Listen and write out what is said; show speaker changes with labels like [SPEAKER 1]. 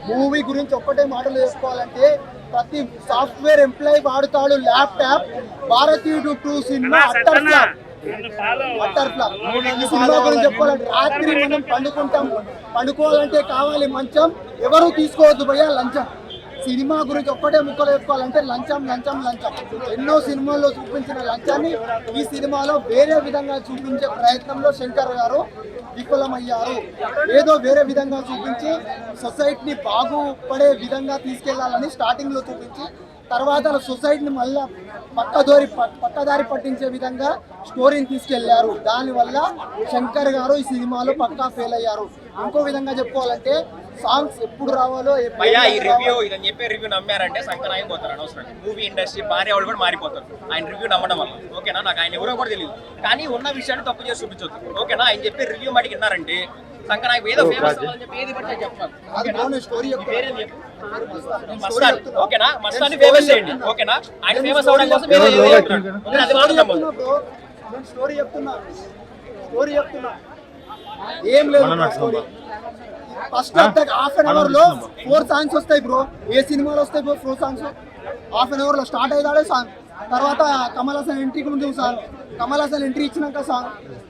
[SPEAKER 1] Movie గురించి ఒక్కటే మాటలు చెప్పుకోవాలంటే ప్రతి సాఫ్ట్వేర్ ఎంప్లాయీ వాడుతాడు ల్యాప్టాప్. భారతీయుడు 2 సినిమా అట్టర్ ఫ్లాప్. ఈ సినిమా గురించి చెప్పాలంటే రాత్రి మనం పండుకోవాలంటే కావాలి మంచం, ఎవరు తీసుకోవద్దు భయ్యా లంచం. సినిమా గురించి ఒక్కటే ముక్కలు చెప్పుకోవాలంటే లంచం లంచం లంచం. ఎన్నో సినిమాల్లో చూపించిన లంచాన్ని ఈ సినిమాలో వేరే విధంగా చూపించే ప్రయత్నంలో శంకర్ గారు విఫలమయ్యారు. ఏదో వేరే విధంగా చూపించి సొసైటీని బాగుపడే విధంగా తీసుకెళ్లాలని స్టార్టింగ్ లో చూపించి తర్వాత సొసైటీని మళ్ళా పక్కదారి పట్టించే విధంగా స్టోరీని తీసుకెళ్లారు. దానివల్ల శంకర్ గారు ఈ సినిమాలో పక్కా ఫెయిల్ అయ్యారు. ఇంకో విధంగా చెప్పుకోవాలంటే సాంగ్స్ ఎప్పుడు రావాలో
[SPEAKER 2] ఈ రివ్యూ ఇదని చెప్పే రివ్యూ నమ్మారంటే సంకన అయిపోతారు. అనవసరం మూవీ ఇండస్ట్రీ భారీ వాళ్ళు కూడా మారిపోతారు ఆయన రివ్యూ నమ్మడం వల్ల. ఓకేనా, నాకు ఆయన ఎవరో కూడా తెలియదు, కానీ ఉన్న విషయాన్ని తప్పు చేసి చూపించొద్దు. ఓకేనా, ఆయన చెప్పే రివ్యూ మటుకు విన్నారంటే సంకన ఏదో ఫేమస్ అవ్వాలని చెప్పి ఏది పడితే చెప్పాలి. ఓకేనా, మస్తాన్ని ఫేమస్ చేయండి. ఓకేనా, ఆయన ఫేమస్ అవడం కోసం
[SPEAKER 1] స్టోరీ చెప్తున్నా ఏం లేదు. ఫస్ట్ హాఫ్ అన్ అవర్ లో 4 సాంగ్స్ వస్తాయి బ్రో. ఏ సినిమాలో వస్తాయి bro 4 songs? Half an hour లో స్టార్ట్ అయ్యాడే సాంగ్, తర్వాత కమల్ హాసన్ ఎంట్రీకి ముందు సాంగ్, కమల్ హాసన్ ఎంట్రీ ఇచ్చినాక సాంగ్,